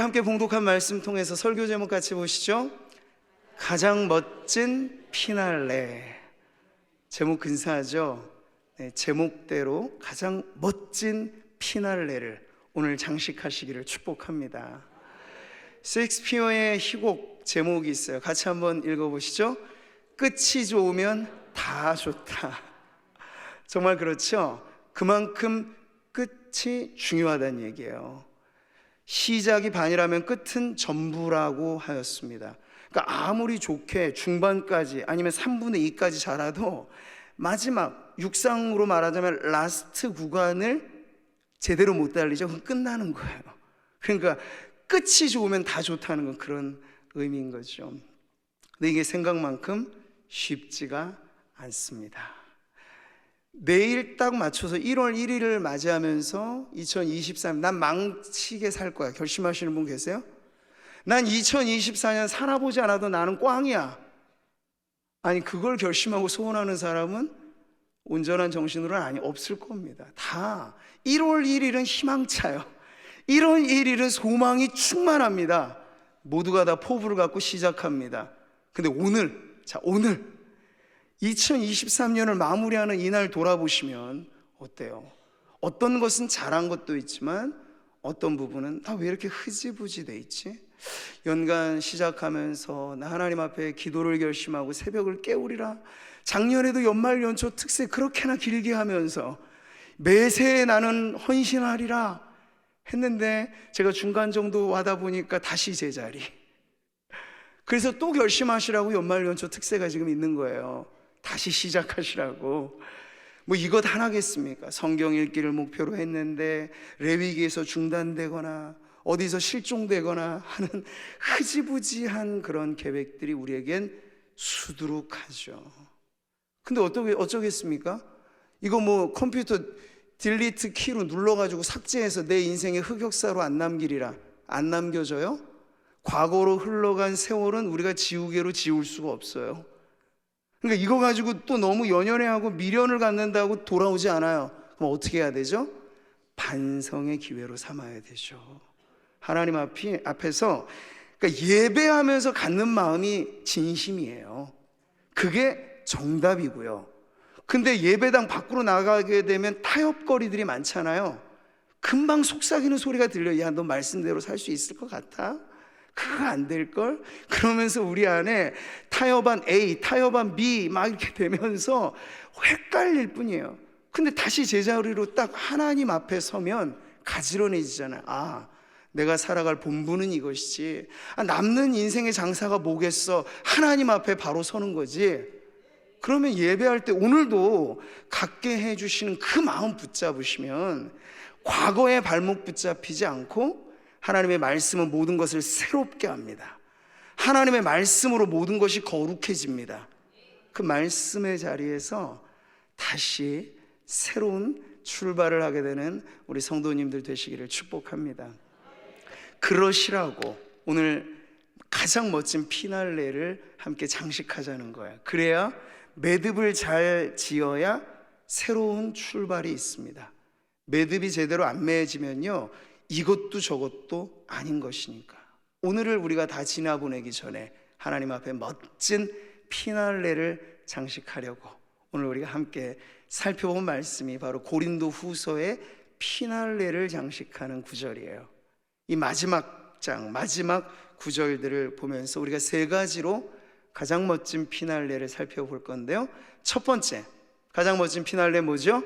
함께 봉독한 말씀 통해서 설교 제목 같이 보시죠. 가장 멋진 피날레. 제목 근사하죠? 네, 제목대로 가장 멋진 피날레를 오늘 장식하시기를 축복합니다. 셰익스피어의 희곡 제목이 있어요. 같이 한번 읽어보시죠. 끝이 좋으면 다 좋다. 정말 그렇죠? 그만큼 끝이 중요하다는 얘기예요. 시작이 반이라면 끝은 전부라고 하였습니다. 그러니까 아무리 좋게 중반까지 아니면 3분의 2까지 자라도 마지막 육상으로 말하자면 라스트 구간을 제대로 못 달리죠. 그럼 끝나는 거예요. 그러니까 끝이 좋으면 다 좋다는 건 그런 의미인 거죠. 근데 이게 생각만큼 쉽지가 않습니다. 내일 딱 맞춰서 1월 1일을 맞이하면서 2023년 난 망치게 살 거야 결심하시는 분 계세요? 난 2024년 살아보지 않아도 나는 꽝이야. 아니 그걸 결심하고 소원하는 사람은 온전한 정신으로는 없을 겁니다. 다 1월 1일은 희망차요. 1월 1일은 소망이 충만합니다. 모두가 다 포부를 갖고 시작합니다. 근데 오늘 2023년을 마무리하는 이날 돌아보시면 어때요? 어떤 것은 잘한 것도 있지만 어떤 부분은 나 왜 이렇게 흐지부지 돼 있지? 연간 시작하면서 나 하나님 앞에 기도를 결심하고 새벽을 깨우리라. 작년에도 연말 연초 특세 그렇게나 길게 하면서 매새 나는 헌신하리라 했는데 제가 중간 정도 와다 보니까 다시 제자리. 그래서 또 결심하시라고 연말 연초 특세가 지금 있는 거예요. 다시 시작하시라고. 뭐 이것 하나겠습니까? 성경 읽기를 목표로 했는데 레위기에서 중단되거나 어디서 실종되거나 하는 흐지부지한 그런 계획들이 우리에겐 수두룩하죠. 근데 어쩌겠습니까? 이거 뭐 컴퓨터 딜리트 키로 눌러가지고 삭제해서 내 인생의 흑역사로 안 남기리라. 안 남겨져요? 과거로 흘러간 세월은 우리가 지우개로 지울 수가 없어요. 그러니까 이거 가지고 또 너무 연연해하고 미련을 갖는다고 돌아오지 않아요. 그럼 어떻게 해야 되죠? 반성의 기회로 삼아야 되죠. 하나님 앞에서 그러니까 예배하면서 갖는 마음이 진심이에요. 그게 정답이고요. 근데 예배당 밖으로 나가게 되면 타협거리들이 많잖아요. 금방 속삭이는 소리가 들려요. 야, 너 말씀대로 살 수 있을 것 같아? 그거 안 될걸? 그러면서 우리 안에 타협한 A, 타협한 B 막 이렇게 되면서 헷갈릴 뿐이에요. 근데 다시 제자리로 딱 하나님 앞에 서면 가지런해지잖아요. 아, 내가 살아갈 본분은 이것이지. 남는 인생의 장사가 뭐겠어? 하나님 앞에 바로 서는 거지. 그러면 예배할 때 오늘도 갖게 해주시는 그 마음 붙잡으시면 과거의 발목 붙잡히지 않고 하나님의 말씀은 모든 것을 새롭게 합니다. 하나님의 말씀으로 모든 것이 거룩해집니다. 그 말씀의 자리에서 다시 새로운 출발을 하게 되는 우리 성도님들 되시기를 축복합니다. 그러시라고 오늘 가장 멋진 피날레를 함께 장식하자는 거예요. 그래야 매듭을 잘 지어야 새로운 출발이 있습니다. 매듭이 제대로 안 맺어지면요 이것도 저것도 아닌 것이니까 오늘을 우리가 다 지나보내기 전에 하나님 앞에 멋진 피날레를 장식하려고 오늘 우리가 함께 살펴본 말씀이 바로 고린도 후서의 피날레를 장식하는 구절이에요. 이 마지막 장, 마지막 구절들을 보면서 우리가 세 가지로 가장 멋진 피날레를 살펴볼 건데요. 첫 번째, 가장 멋진 피날레 뭐죠?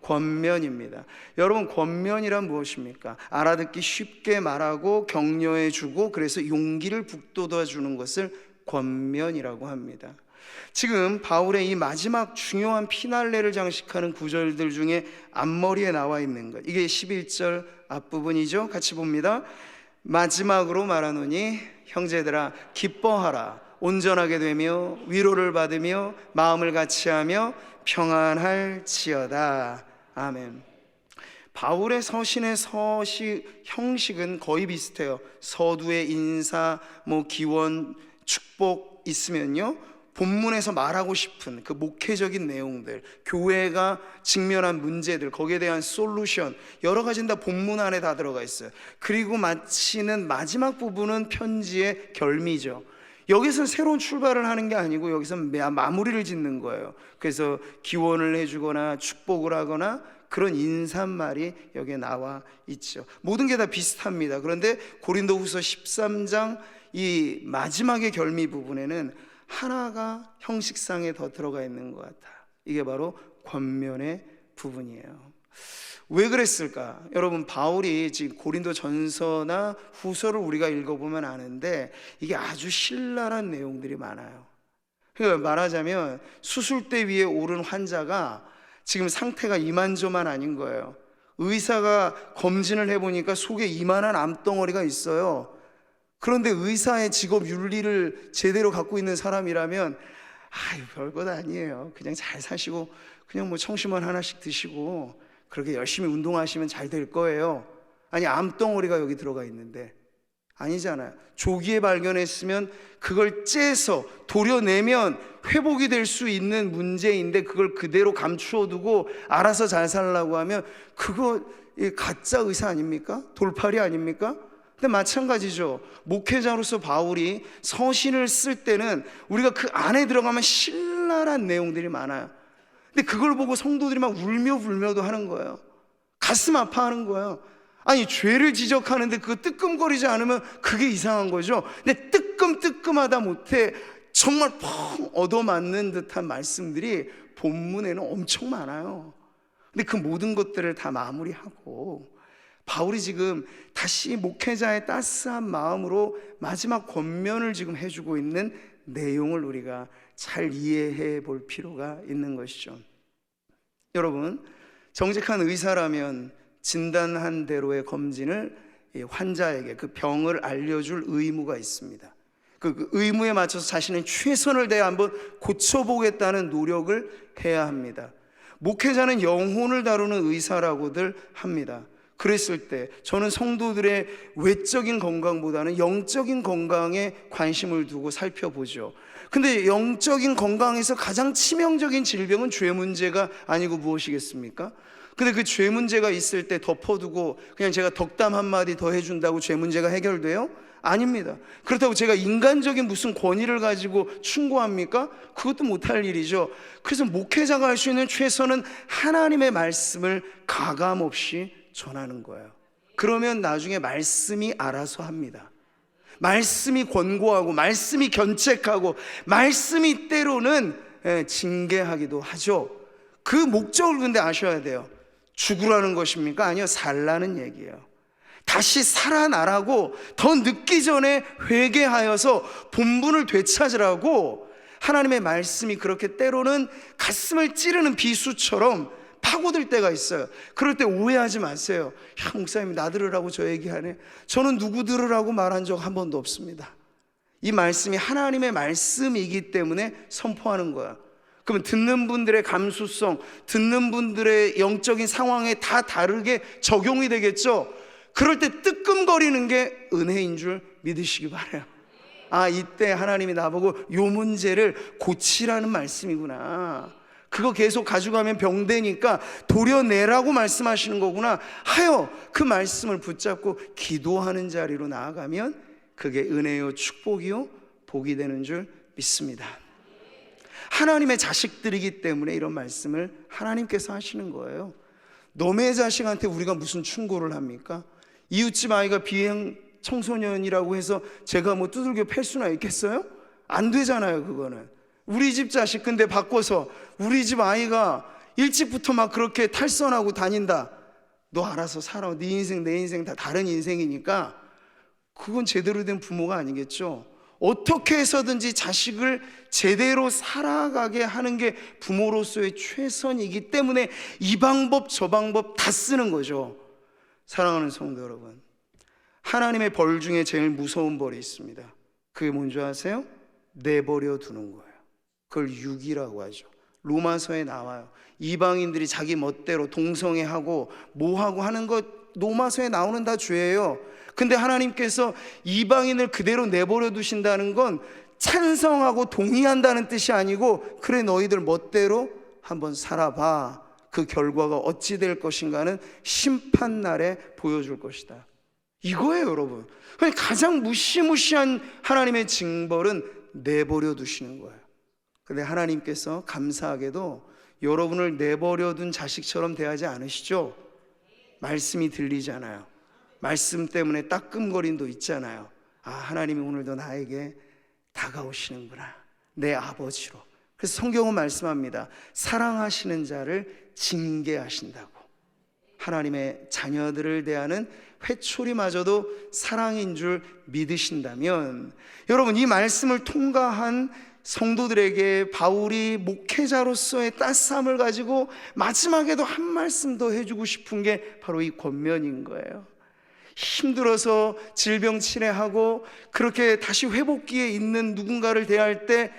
권면입니다. 여러분, 권면이란 무엇입니까? 알아듣기 쉽게 말하고 격려해주고 그래서 용기를 북돋아주는 것을 권면이라고 합니다. 지금 바울의 이 마지막 중요한 피날레를 장식하는 구절들 중에 앞머리에 나와 있는 것, 이게 11절 앞부분이죠. 같이 봅니다. 마지막으로 말하노니 형제들아 기뻐하라. 온전하게 되며 위로를 받으며 마음을 같이하며 평안할지어다. 아멘. 바울의 서신의 형식은 거의 비슷해요. 서두에 인사, 기원, 축복 있으면요 본문에서 말하고 싶은 그 목회적인 내용들, 교회가 직면한 문제들, 거기에 대한 솔루션, 여러 가지는 다 본문 안에 다 들어가 있어요. 그리고 마치는 마지막 부분은 편지의 결미죠. 여기서 새로운 출발을 하는 게 아니고 여기서 마무리를 짓는 거예요. 그래서 기원을 해주거나 축복을 하거나 그런 인사말이 여기에 나와 있죠. 모든 게 다 비슷합니다. 그런데 고린도후서 13장 이 마지막의 결미 부분에는 하나가 형식상에 더 들어가 있는 것 같아요. 이게 바로 권면의 부분이에요. 왜 그랬을까? 여러분, 바울이 지금 고린도 전서나 후서를 우리가 읽어보면 아는데 이게 아주 신랄한 내용들이 많아요. 그러니까 말하자면 수술대 위에 오른 환자가 지금 상태가 이만저만 아닌 거예요. 의사가 검진을 해보니까 속에 이만한 암덩어리가 있어요. 그런데 의사의 직업 윤리를 제대로 갖고 있는 사람이라면 아유, 별것 아니에요. 그냥 잘 사시고 그냥 뭐 청심환 하나씩 드시고 그렇게 열심히 운동하시면 잘 될 거예요. 아니, 암덩어리가 여기 들어가 있는데 아니잖아요. 조기에 발견했으면 그걸 째서 도려내면 회복이 될 수 있는 문제인데 그걸 그대로 감추어두고 알아서 잘 살려고 하면 그거 가짜 의사 아닙니까? 돌팔이 아닙니까? 근데 마찬가지죠. 목회자로서 바울이 서신을 쓸 때는 우리가 그 안에 들어가면 신랄한 내용들이 많아요. 근데 그걸 보고 성도들이 막 울며 불며도 하는 거예요. 가슴 아파하는 거예요. 아니, 죄를 지적하는데 그거 뜨끔거리지 않으면 그게 이상한 거죠. 근데 뜨끔뜨끔하다 못해 정말 펑 얻어맞는 듯한 말씀들이 본문에는 엄청 많아요. 근데 그 모든 것들을 다 마무리하고 바울이 지금 다시 목회자의 따스한 마음으로 마지막 권면을 지금 해주고 있는 내용을 우리가 잘 이해해 볼 필요가 있는 것이죠. 여러분, 정직한 의사라면 진단한 대로의 검진을 환자에게 그 병을 알려줄 의무가 있습니다. 그 의무에 맞춰서 자신의 최선을 다해 한번 고쳐보겠다는 노력을 해야 합니다. 목회자는 영혼을 다루는 의사라고들 합니다. 그랬을 때 저는 성도들의 외적인 건강보다는 영적인 건강에 관심을 두고 살펴보죠. 근데 영적인 건강에서 가장 치명적인 질병은 죄 문제가 아니고 무엇이겠습니까? 근데 그 죄 문제가 있을 때 덮어두고 그냥 제가 덕담 한마디 더 해준다고 죄 문제가 해결돼요? 아닙니다. 그렇다고 제가 인간적인 무슨 권위를 가지고 충고합니까? 그것도 못할 일이죠. 그래서 목회자가 할 수 있는 최선은 하나님의 말씀을 가감없이 전하는 거예요. 그러면 나중에 말씀이 알아서 합니다. 말씀이 권고하고 말씀이 견책하고 말씀이 때로는 징계하기도 하죠. 그 목적을 근데 아셔야 돼요. 죽으라는 것입니까? 아니요, 살라는 얘기예요. 다시 살아나라고, 더 늦기 전에 회개하여서 본분을 되찾으라고. 하나님의 말씀이 그렇게 때로는 가슴을 찌르는 비수처럼 파고들 때가 있어요. 그럴 때 오해하지 마세요. 야, 목사님 나 들으라고 저 얘기하네. 저는 누구 들으라고 말한 적 한 번도 없습니다. 이 말씀이 하나님의 말씀이기 때문에 선포하는 거야. 그러면 듣는 분들의 감수성, 듣는 분들의 영적인 상황에 다 다르게 적용이 되겠죠. 그럴 때 뜨끔거리는 게 은혜인 줄 믿으시기 바라요. 아, 이때 하나님이 나보고 요 문제를 고치라는 말씀이구나. 그거 계속 가져가면 병되니까 도려내라고 말씀하시는 거구나 하여 그 말씀을 붙잡고 기도하는 자리로 나아가면 그게 은혜요 축복이요 복이 되는 줄 믿습니다. 하나님의 자식들이기 때문에 이런 말씀을 하나님께서 하시는 거예요. 너의 자식한테 우리가 무슨 충고를 합니까? 이웃집 아이가 비행 청소년이라고 해서 제가 뭐 두들겨 팰 수나 있겠어요? 안 되잖아요. 그거는 우리 집 자식. 근데 바꿔서 우리 집 아이가 일찍부터 막 그렇게 탈선하고 다닌다. 너 알아서 살아. 네 인생 내 인생 다 다른 인생이니까. 그건 제대로 된 부모가 아니겠죠. 어떻게 해서든지 자식을 제대로 살아가게 하는 게 부모로서의 최선이기 때문에 이 방법 저 방법 다 쓰는 거죠. 사랑하는 성도 여러분, 하나님의 벌 중에 제일 무서운 벌이 있습니다. 그게 뭔지 아세요? 내버려 두는 거예요. 그걸 유기라고 하죠. 로마서에 나와요. 이방인들이 자기 멋대로 동성애하고 뭐하고 하는 것 로마서에 나오는 다 죄예요. 근데 하나님께서 이방인을 그대로 내버려 두신다는 건 찬성하고 동의한다는 뜻이 아니고, 그래 너희들 멋대로 한번 살아봐, 그 결과가 어찌 될 것인가는 심판날에 보여줄 것이다, 이거예요 여러분. 가장 무시무시한 하나님의 징벌은 내버려 두시는 거예요. 근데 하나님께서 감사하게도 여러분을 내버려 둔 자식처럼 대하지 않으시죠? 말씀이 들리잖아요. 말씀 때문에 따끔거림도 있잖아요. 아, 하나님이 오늘도 나에게 다가오시는구나, 내 아버지로. 그래서 성경은 말씀합니다. 사랑하시는 자를 징계하신다고. 하나님의 자녀들을 대하는 회초리마저도 사랑인 줄 믿으신다면, 여러분, 이 말씀을 통과한 성도들에게 바울이 목회자로서의 따스함을 가지고 마지막에도 한 말씀 더 해주고 싶은 게 바로 이 권면인 거예요. 힘들어서 질병 치레하고 그렇게 다시 회복기에 있는 누군가를 대할 때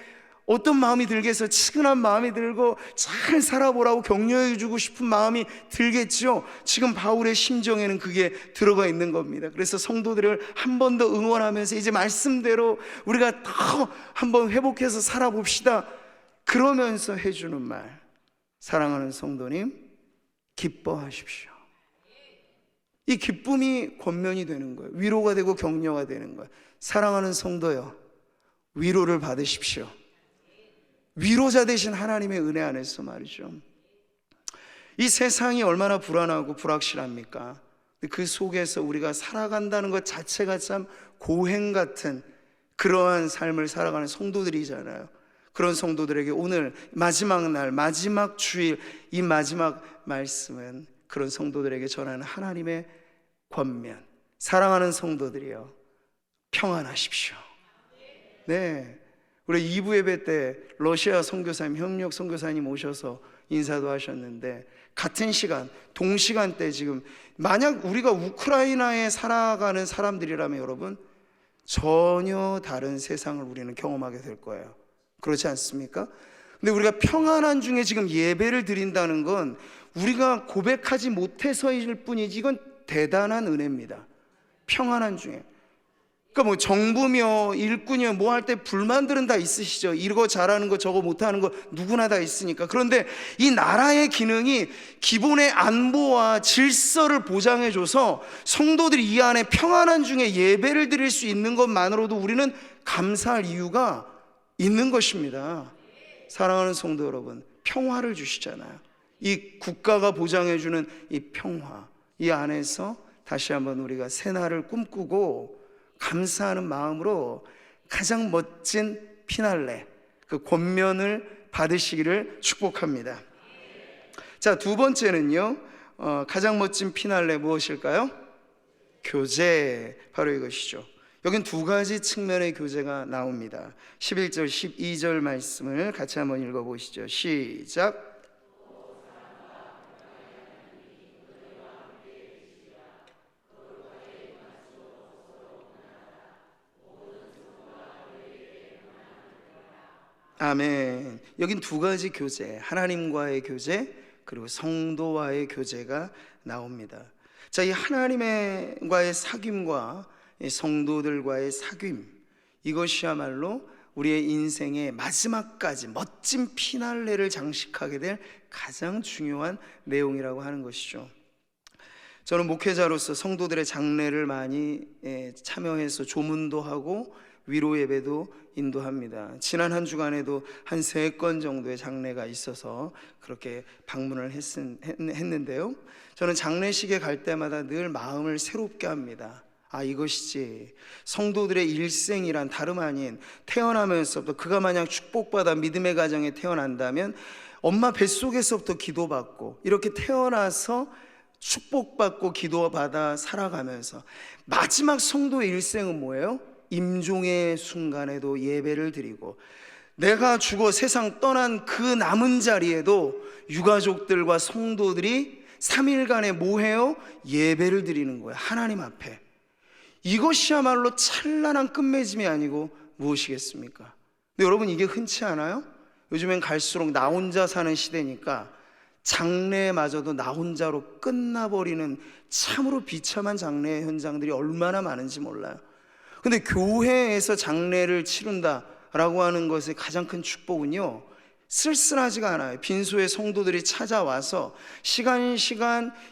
어떤 마음이 들겠어요? 치근한 마음이 들고 잘 살아보라고 격려해 주고 싶은 마음이 들겠죠. 지금 바울의 심정에는 그게 들어가 있는 겁니다. 그래서 성도들을 한 번 더 응원하면서 이제 말씀대로 우리가 더 한번 회복해서 살아봅시다, 그러면서 해주는 말, 사랑하는 성도님, 기뻐하십시오. 이 기쁨이 권면이 되는 거예요. 위로가 되고 격려가 되는 거예요. 사랑하는 성도요, 위로를 받으십시오. 위로자 되신 하나님의 은혜 안에서 말이죠. 이 세상이 얼마나 불안하고 불확실합니까? 그 속에서 우리가 살아간다는 것 자체가 참 고행 같은 그러한 삶을 살아가는 성도들이잖아요. 그런 성도들에게 오늘 마지막 날, 마지막 주일, 이 마지막 말씀은 그런 성도들에게 전하는 하나님의 권면. 사랑하는 성도들이여, 평안하십시오. 네, 우리 2부 예배 때 러시아 선교사님, 협력 선교사님 오셔서 인사도 하셨는데, 같은 시간, 동시간대 지금 만약 우리가 우크라이나에 살아가는 사람들이라면 여러분, 전혀 다른 세상을 우리는 경험하게 될 거예요. 그렇지 않습니까? 근데 우리가 평안한 중에 지금 예배를 드린다는 건 우리가 고백하지 못해서일 뿐이지 이건 대단한 은혜입니다. 평안한 중에. 그러니까 뭐 정부며 일꾼이며 뭐 할 때 불만들은 다 있으시죠. 이거 잘하는 거 저거 못하는 거 누구나 다 있으니까. 그런데 이 나라의 기능이 기본의 안보와 질서를 보장해줘서 성도들이 이 안에 평안한 중에 예배를 드릴 수 있는 것만으로도 우리는 감사할 이유가 있는 것입니다. 사랑하는 성도 여러분, 평화를 주시잖아요. 이 국가가 보장해주는 이 평화, 이 안에서 다시 한번 우리가 새날을 꿈꾸고 감사하는 마음으로 가장 멋진 피날레, 그 권면을 받으시기를 축복합니다. 자, 두 번째는요, 가장 멋진 피날레 무엇일까요? 교제, 바로 이것이죠. 여긴 두 가지 측면의 교제가 나옵니다. 11절, 12절 말씀을 같이 한번 읽어보시죠. 시작. 아멘. 여긴 두 가지 교제, 하나님과의 교제, 그리고 성도와의 교제가 나옵니다. 자, 이 하나님과의 사귐과 이 성도들과의 사귐, 이것이야말로 우리의 인생의 마지막까지 멋진 피날레를 장식하게 될 가장 중요한 내용이라고 하는 것이죠. 저는 목회자로서 성도들의 장례를 많이 참여해서 조문도 하고 위로 예배도 인도합니다. 지난 한 주간에도 한 3건 정도의 장례가 있어서 그렇게 방문을 했는데요, 저는 장례식에 갈 때마다 늘 마음을 새롭게 합니다. 아, 이것이지 성도들의 일생이란 다름 아닌 태어나면서부터, 그가 만약 축복받아 믿음의 가정에 태어난다면 엄마 뱃속에서부터 기도받고 이렇게 태어나서 축복받고 기도받아 살아가면서 마지막 성도의 일생은 뭐예요? 임종의 순간에도 예배를 드리고, 내가 죽어 세상 떠난 그 남은 자리에도 유가족들과 성도들이 3일간에 뭐 해요? 예배를 드리는 거예요, 하나님 앞에. 이것이야말로 찬란한 끝맺음이 아니고 무엇이겠습니까? 근데 여러분, 이게 흔치 않아요? 요즘엔 갈수록 나 혼자 사는 시대니까 장례마저도 나 혼자로 끝나버리는 참으로 비참한 장례 현장들이 얼마나 많은지 몰라요. 근데 교회에서 장례를 치른다, 라고 하는 것의 가장 큰 축복은요, 쓸쓸하지가 않아요. 빈소에 성도들이 찾아와서 시간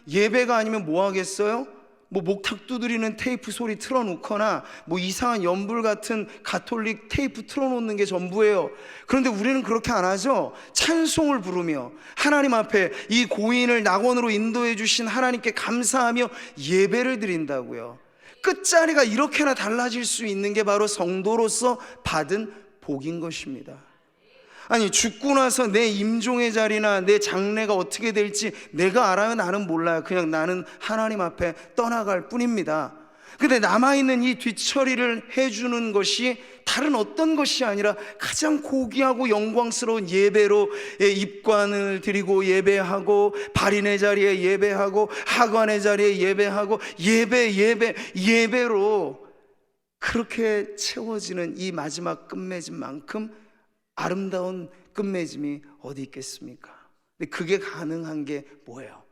예배가 아니면 뭐 하겠어요? 뭐 목탁 두드리는 테이프 소리 틀어놓거나 뭐 이상한 연불 같은 가톨릭 테이프 틀어놓는 게 전부예요. 그런데 우리는 그렇게 안 하죠. 찬송을 부르며 하나님 앞에 이 고인을 낙원으로 인도해 주신 하나님께 감사하며 예배를 드린다고요. 끝자리가 이렇게나 달라질 수 있는 게 바로 성도로서 받은 복인 것입니다. 아니, 죽고 나서 내 임종의 자리나 내 장래가 어떻게 될지 내가 알아요? 나는 몰라요. 그냥 나는 하나님 앞에 떠나갈 뿐입니다. 근데 남아있는 이 뒤처리를 해주는 것이 다른 어떤 것이 아니라 가장 고귀하고 영광스러운 예배로 입관을 드리고 예배하고, 발인의 자리에 예배하고, 하관의 자리에 예배하고, 예배로 그렇게 채워지는 이 마지막 끝맺음만큼 아름다운 끝맺음이 어디 있겠습니까? 근데 그게 가능한 게 뭐예요?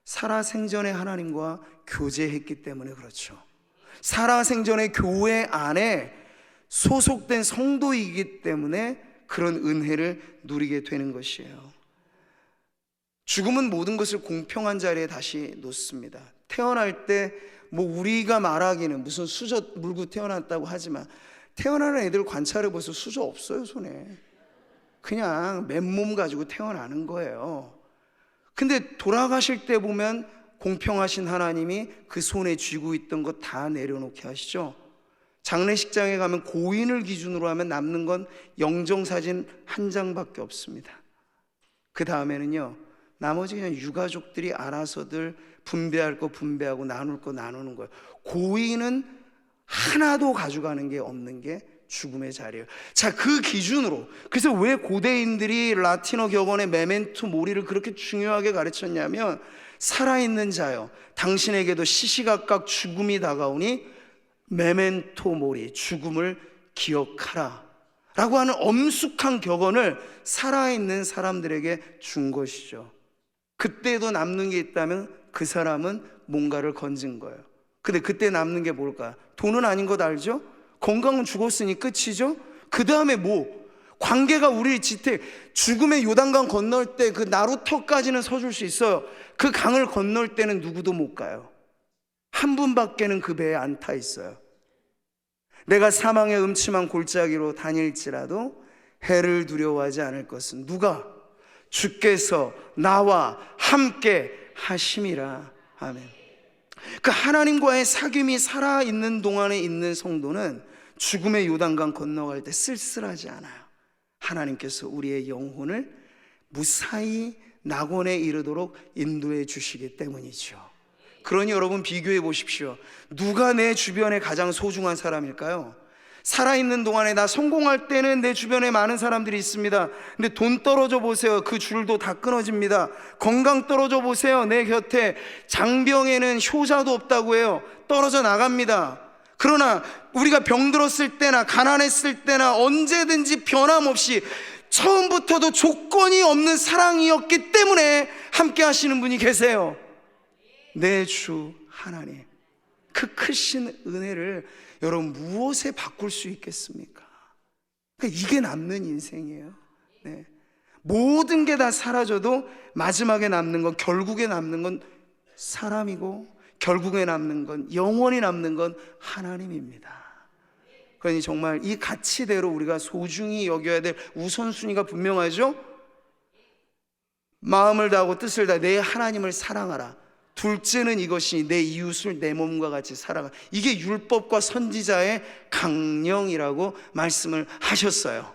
살아생전에 하나님과 교제했기 때문에 그렇죠. 살아생전에 교회 안에 소속된 성도이기 때문에 그런 은혜를 누리게 되는 것이에요. 죽음은 모든 것을 공평한 자리에 다시 놓습니다. 태어날 때 뭐 우리가 말하기는 무슨 수저 물고 태어났다고 하지만, 태어나는 애들 관찰해 보세요. 수저 없어요, 손에. 그냥 맨몸 가지고 태어나는 거예요. 근데 돌아가실 때 보면 공평하신 하나님이 그 손에 쥐고 있던 것 다 내려놓게 하시죠. 장례식장에 가면 고인을 기준으로 하면 남는 건 영정사진 한 장밖에 없습니다. 그 다음에는요, 나머지 그냥 유가족들이 알아서들 분배할 거 분배하고 나눌 거 나누는 거예요. 고인은 하나도 가져가는 게 없는 게 죽음의 자리예요. 자, 그 기준으로, 그래서 왜 고대인들이 라틴어 격언의 메멘토 모리를 그렇게 중요하게 가르쳤냐면, 살아있는 자여, 당신에게도 시시각각 죽음이 다가오니 메멘토 모리, 죽음을 기억하라 라고 하는 엄숙한 격언을 살아있는 사람들에게 준 것이죠. 그때도 남는 게 있다면 그 사람은 뭔가를 건진 거예요. 근데 그때 남는 게 뭘까? 돈은 아닌 것 알죠? 건강은 죽었으니 끝이죠? 그 다음에 뭐? 관계가 우리 지택, 죽음의 요단강 건널 때 그 나루터까지는 서줄 수 있어요. 그 강을 건널 때는 누구도 못 가요. 한 분밖에는 그 배에 안 타 있어요. 내가 사망의 음침한 골짜기로 다닐지라도 해를 두려워하지 않을 것은 누가? 주께서 나와 함께 하심이라. 아멘. 그 하나님과의 사귐이 살아있는 동안에 있는 성도는 죽음의 요단강 건너갈 때 쓸쓸하지 않아요. 하나님께서 우리의 영혼을 무사히 낙원에 이르도록 인도해 주시기 때문이죠. 그러니 여러분 비교해 보십시오. 누가 내 주변에 가장 소중한 사람일까요? 살아있는 동안에 나 성공할 때는 내 주변에 많은 사람들이 있습니다. 근데 돈 떨어져 보세요. 그 줄도 다 끊어집니다. 건강 떨어져 보세요. 내 곁에 장병에는 효자도 없다고 해요. 떨어져 나갑니다. 그러나 우리가 병들었을 때나 가난했을 때나 언제든지 변함없이 처음부터도 조건이 없는 사랑이었기 때문에 함께 하시는 분이 계세요. 내 주 하나님, 그 크신 은혜를 여러분 무엇에 바꿀 수 있겠습니까? 그러니까 이게 남는 인생이에요. 네. 모든 게 다 사라져도 마지막에 남는 건, 결국에 남는 건 사람이고, 결국에 남는 건, 영원히 남는 건 하나님입니다. 그러니 정말 이 가치대로 우리가 소중히 여겨야 될 우선순위가 분명하죠? 마음을 다하고 뜻을 다해 내 하나님을 사랑하라. 둘째는 이것이 내 이웃을 내 몸과 같이 사랑하라. 이게 율법과 선지자의 강령이라고 말씀을 하셨어요.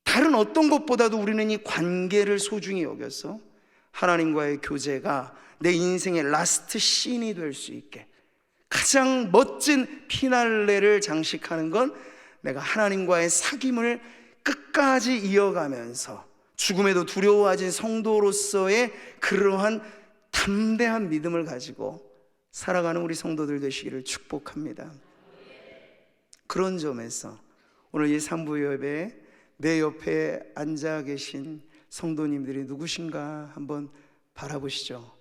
다른 어떤 것보다도 우리는 이 관계를 소중히 여겨서 하나님과의 교제가 내 인생의 라스트 씬이 될 수 있게, 가장 멋진 피날레를 장식하는 건 내가 하나님과의 사귐을 끝까지 이어가면서 죽음에도 두려워하진 성도로서의 그러한 담대한 믿음을 가지고 살아가는 우리 성도들 되시기를 축복합니다. 그런 점에서 오늘 이 3부 예배에 내 옆에 앉아 계신 성도님들이 누구신가 한번 바라보시죠.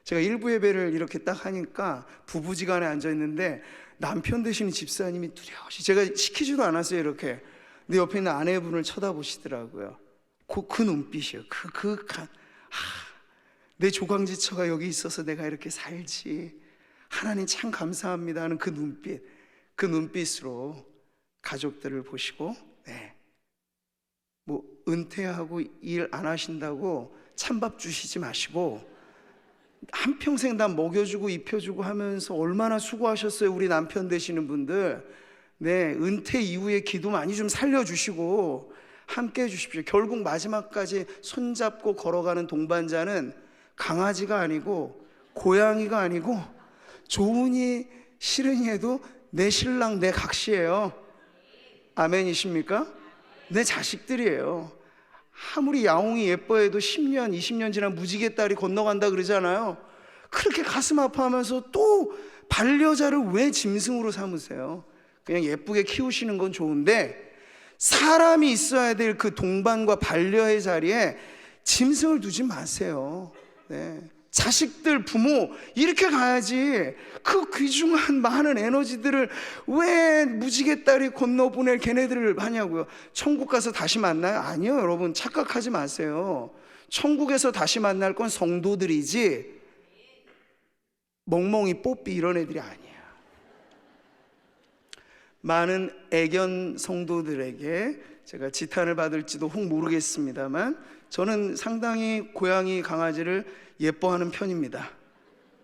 제가 1부 예배를 이렇게 딱 하니까 부부지간에 앉아 있는데 남편 되시는 집사님이 뚜렷이, 제가 시키지도 않았어요 이렇게, 내 옆에 있는 아내분을 쳐다보시더라고요. 그 눈빛이요. 내 조강지처가 여기 있어서 내가 이렇게 살지, 하나님 참 감사합니다 하는 그 눈빛, 그 눈빛으로 가족들을 보시고, 뭐 은퇴하고 일 안 하신다고 찬밥 주시지 마시고 한평생 다 먹여주고 입혀주고 하면서 얼마나 수고하셨어요 우리 남편 되시는 분들. 은퇴 이후에 기도 많이 좀 살려주시고 함께 해주십시오. 결국 마지막까지 손잡고 걸어가는 동반자는 강아지가 아니고 고양이가 아니고 좋으니 싫으니 해도 내 신랑 내 각시예요. 아멘이십니까? 내 자식들이에요. 아무리 야옹이 예뻐해도 10년 20년 지난 무지개 딸이 건너간다 그러잖아요. 그렇게 가슴 아파하면서 또 반려자를 왜 짐승으로 삼으세요? 그냥 예쁘게 키우시는 건 좋은데 사람이 있어야 될 그 동반과 반려의 자리에 짐승을 두지 마세요. 자식들, 부모 이렇게 가야지. 그 귀중한 많은 에너지들을 왜 무지개 딸이 건너보낼 걔네들을 하냐고요. 천국 가서 다시 만나요? 아니요, 여러분 착각하지 마세요. 천국에서 다시 만날 건 성도들이지 멍멍이 뽀삐 이런 애들이 아니에요. 많은 애견 성도들에게 제가 지탄을 받을지도 혹 모르겠습니다만 저는 상당히 고양이, 강아지를 예뻐하는 편입니다.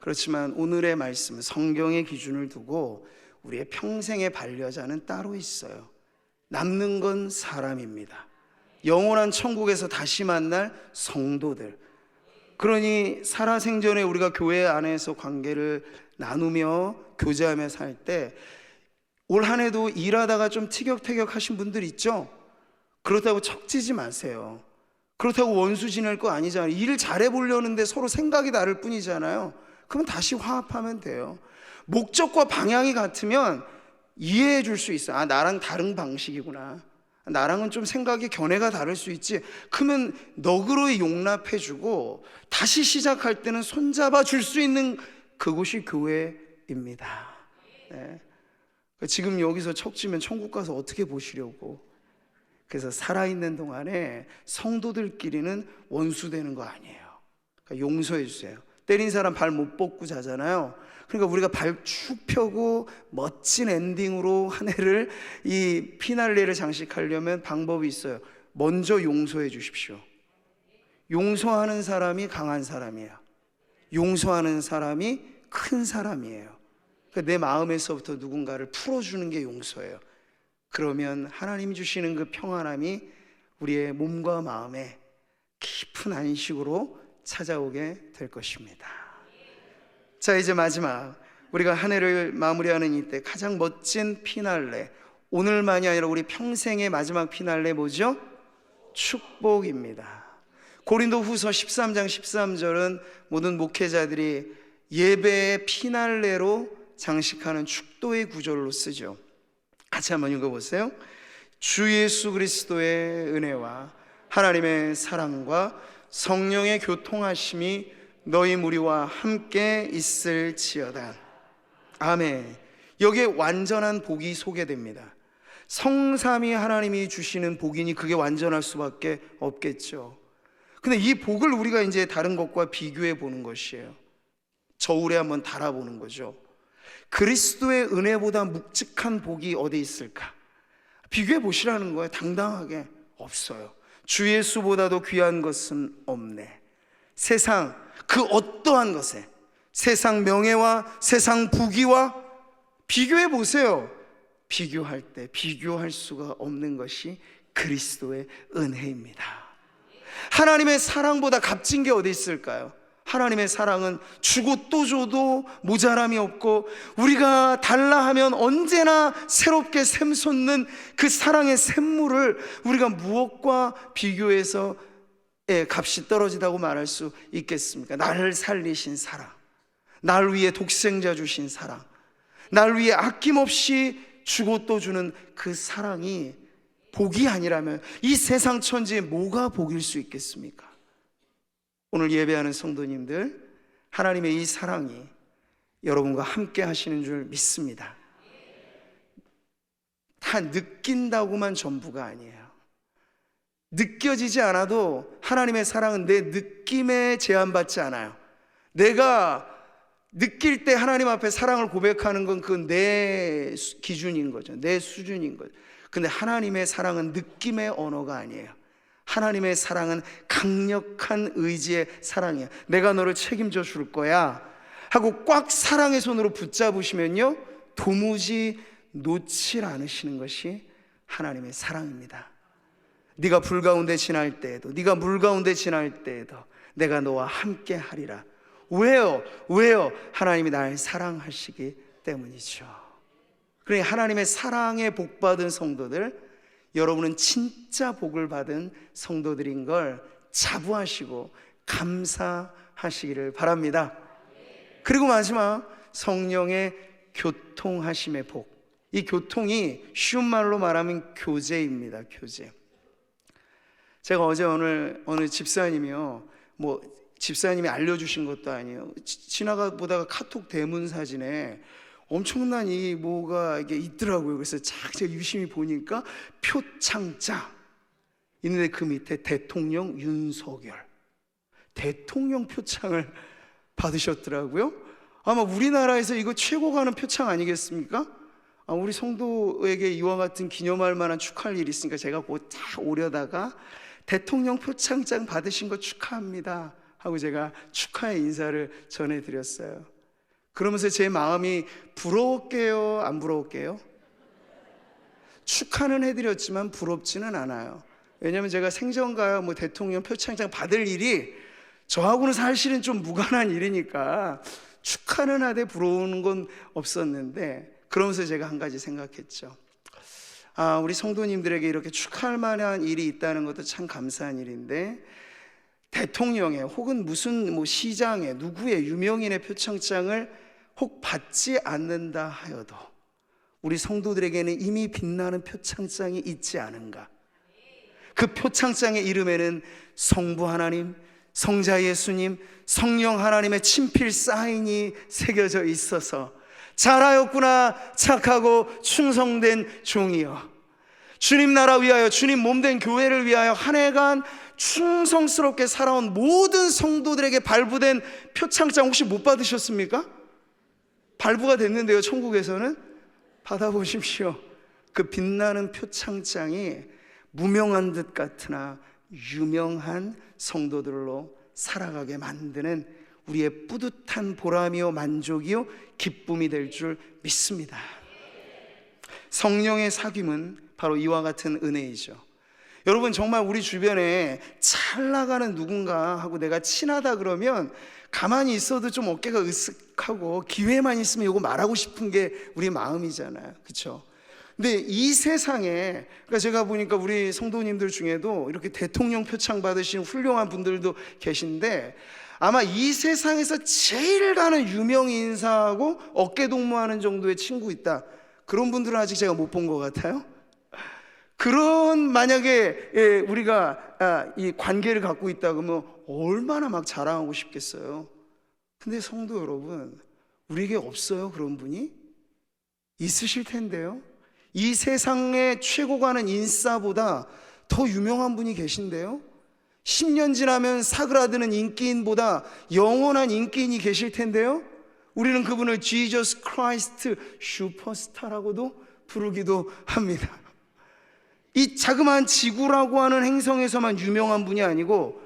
그렇지만 오늘의 말씀은 성경의 기준을 두고 우리의 평생의 반려자는 따로 있어요. 남는 건 사람입니다. 영원한 천국에서 다시 만날 성도들. 그러니 살아생전에 우리가 교회 안에서 관계를 나누며 교제하며 살 때 올 한 해도 일하다가 좀 티격태격 하신 분들 있죠? 그렇다고 척지지 마세요. 그렇다고 원수 지낼 거 아니잖아요. 일 잘해보려는데 서로 생각이 다를 뿐이잖아요. 그러면 다시 화합하면 돼요. 목적과 방향이 같으면 이해해 줄 수 있어요. 나랑 다른 방식이구나. 나랑은 좀 생각이 견해가 다를 수 있지. 그러면 너그러이 용납해 주고 다시 시작할 때는 손잡아 줄 수 있는 그곳이 교회입니다. 지금 여기서 척지면 천국 가서 어떻게 보시려고. 그래서 살아있는 동안에 성도들끼리는 원수되는 거 아니에요. 그러니까 용서해 주세요. 때린 사람 발 못 뻗고 자잖아요. 그러니까 우리가 발 축 펴고 멋진 엔딩으로 한 해를, 이 피날레를 장식하려면 방법이 있어요. 먼저 용서해 주십시오. 용서하는 사람이 강한 사람이에요. 용서하는 사람이 큰 사람이에요. 그러니까 내 마음에서부터 누군가를 풀어주는 게 용서예요. 그러면 하나님이 주시는 그 평안함이 우리의 몸과 마음에 깊은 안식으로 찾아오게 될 것입니다. 자, 이제 마지막, 우리가 한 해를 마무리하는 이때 가장 멋진 피날레, 오늘만이 아니라 우리 평생의 마지막 피날레 뭐죠? 축복입니다. 고린도후서 13장 13절은 모든 목회자들이 예배의 피날레로 장식하는 축도의 구절로 쓰죠. 같이 한번 읽어보세요. 주 예수 그리스도의 은혜와 하나님의 사랑과 성령의 교통하심이 너희 무리와 함께 있을지어다. 아멘. 여기에 완전한 복이 소개됩니다. 성삼위 하나님이 주시는 복이니 그게 완전할 수밖에 없겠죠. 근데 이 복을 우리가 이제 다른 것과 비교해 보는 것이에요. 저울에 한번 달아보는 거죠. 그리스도의 은혜보다 묵직한 복이 어디 있을까? 비교해 보시라는 거예요. 당당하게. 없어요. 주 예수보다도 귀한 것은 없네. 세상 그 어떠한 것에, 세상 명예와 세상 부귀와 비교해 보세요. 비교할 때 비교할 수가 없는 것이 그리스도의 은혜입니다. 하나님의 사랑보다 값진 게 어디 있을까요? 하나님의 사랑은 주고 또 줘도 모자람이 없고 우리가 달라 하면 언제나 새롭게 샘솟는 그 사랑의 샘물을 우리가 무엇과 비교해서 값이 떨어지다고 말할 수 있겠습니까? 나를 살리신 사랑, 날 위해 독생자 주신 사랑, 날 위해 아낌없이 주고 또 주는 그 사랑이 복이 아니라면 이 세상 천지에 뭐가 복일 수 있겠습니까? 오늘 예배하는 성도님들, 하나님의 이 사랑이 여러분과 함께 하시는 줄 믿습니다. 느낀다고만 전부가 아니에요. 느껴지지 않아도 하나님의 사랑은 내 느낌에 제한받지 않아요. 내가 느낄 때 하나님 앞에 사랑을 고백하는 건 그건 내 기준인 거죠. 내 수준인 거죠. 근데 하나님의 사랑은 느낌의 언어가 아니에요. 하나님의 사랑은 강력한 의지의 사랑이에요. 내가 너를 책임져 줄 거야 하고 꽉 사랑의 손으로 붙잡으시면요, 도무지 놓질 않으시는 것이 하나님의 사랑입니다. 네가 불 가운데 지날 때에도, 네가 물 가운데 지날 때에도 내가 너와 함께 하리라. 왜요? 하나님이 날 사랑하시기 때문이죠. 그러니 하나님의 사랑에 복받은 성도들, 여러분은 진짜 복을 받은 성도들인 걸 자부하시고 감사하시기를 바랍니다. 그리고 마지막, 성령의 교통하심의 복. 이 교통이 쉬운 말로 말하면 교제입니다. 교제. 제가 어제 어느 집사님이요, 집사님이 알려주신 것도 아니에요. 지나가 보다가 카톡 대문 사진에 엄청난 뭐가 이게 있더라고요. 그래서 제가 유심히 보니까 표창장 있는데 그 밑에 대통령 윤석열, 대통령 표창을 받으셨더라고요. 아마 우리나라에서 이거 최고 가는 표창 아니겠습니까? 우리 성도에게 이와 같은 기념할 만한 축하할 일이 있으니까 제가 그거 딱 오려다가 대통령 표창장 받으신 거 축하합니다 하고 제가 축하의 인사를 전해드렸어요. 그러면서 제 마음이 부러웠게요, 안 부러웠게요? 축하는 해드렸지만 부럽지는 않아요. 왜냐하면 제가 생전가요 대통령 표창장 받을 일이 저하고는 사실은 좀 무관한 일이니까 축하는 하되 부러우는 건 없었는데, 그러면서 제가 한 가지 생각했죠. 우리 성도님들에게 이렇게 축하할 만한 일이 있다는 것도 참 감사한 일인데, 대통령의 혹은 무슨 시장의 누구의 유명인의 표창장을 혹 받지 않는다 하여도 우리 성도들에게는 이미 빛나는 표창장이 있지 않은가. 그 표창장의 이름에는 성부 하나님, 성자 예수님, 성령 하나님의 친필 사인이 새겨져 있어서 잘하였구나 착하고 충성된 종이여, 주님 나라 위하여 주님 몸된 교회를 위하여 한 해간 충성스럽게 살아온 모든 성도들에게 발부된 표창장 혹시 못 받으셨습니까? 발부가 됐는데요, 천국에서는. 받아보십시오. 그 빛나는 표창장이 무명한 듯 같으나 유명한 성도들로 살아가게 만드는 우리의 뿌듯한 보람이요 만족이요 기쁨이 될 줄 믿습니다. 성령의 사귐은 바로 이와 같은 은혜이죠. 여러분, 정말 우리 주변에 잘 나가는 누군가 하고 내가 친하다 그러면 가만히 있어도 좀 어깨가 으쓱하고 기회만 있으면 이거 말하고 싶은 게 우리 마음이잖아요. 그렇죠? 근데 이 세상에, 그러니까 제가 보니까 우리 성도님들 중에도 이렇게 대통령 표창 받으신 훌륭한 분들도 계신데, 아마 이 세상에서 제일 가는 유명 인사하고 어깨 동무하는 정도의 친구 있다, 그런 분들은 아직 제가 못 본 것 같아요. 그런 만약에 우리가 이 관계를 갖고 있다 그러면 얼마나 막 자랑하고 싶겠어요. 근데 성도 여러분, 우리에게 없어요? 그런 분이? 있으실 텐데요. 이 세상의 최고 가는 인싸보다 더 유명한 분이 계신데요. 10년 지나면 사그라드는 인기인보다 영원한 인기인이 계실 텐데요. 우리는 그분을 지저스 크라이스트 슈퍼스타라고도 부르기도 합니다. 이 자그마한 지구라고 하는 행성에서만 유명한 분이 아니고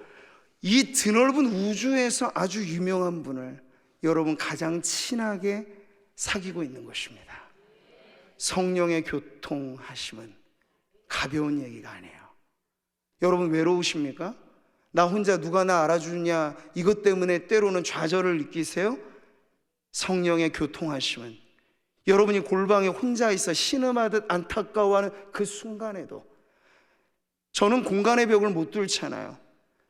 이 드넓은 우주에서 아주 유명한 분을 여러분 가장 친하게 사귀고 있는 것입니다. 성령의 교통하심은 가벼운 얘기가 아니에요. 여러분 외로우십니까? 나 혼자 누가 나 알아주냐 이것 때문에 때로는 좌절을 느끼세요? 성령의 교통하심은 여러분이 골방에 혼자 있어 신음하듯 안타까워하는 그 순간에도, 저는 공간의 벽을 못 뚫잖아요.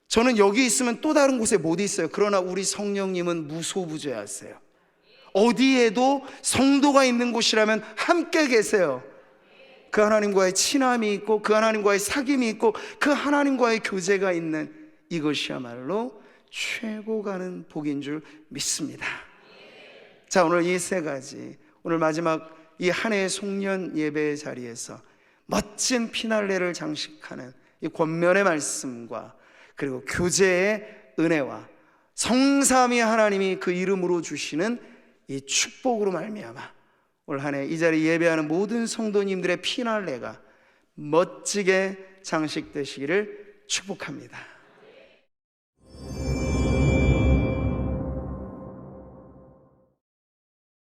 저는 여기 있으면 또 다른 곳에 못 있어요. 그러나 우리 성령님은 무소부재하세요. 어디에도 성도가 있는 곳이라면 함께 계세요. 그 하나님과의 친함이 있고 그 하나님과의 사귐이 있고 그 하나님과의 교제가 있는 이것이야말로 최고 가는 복인 줄 믿습니다. 자, 오늘 이 세 가지, 오늘 마지막 이 한 해의 송년 예배 자리에서 멋진 피날레를 장식하는 이 권면의 말씀과 그리고 교제의 은혜와 성삼위 하나님이 그 이름으로 주시는 이 축복으로 말미암아 올 한 해 이 자리 예배하는 모든 성도님들의 피날레가 멋지게 장식되시기를 축복합니다.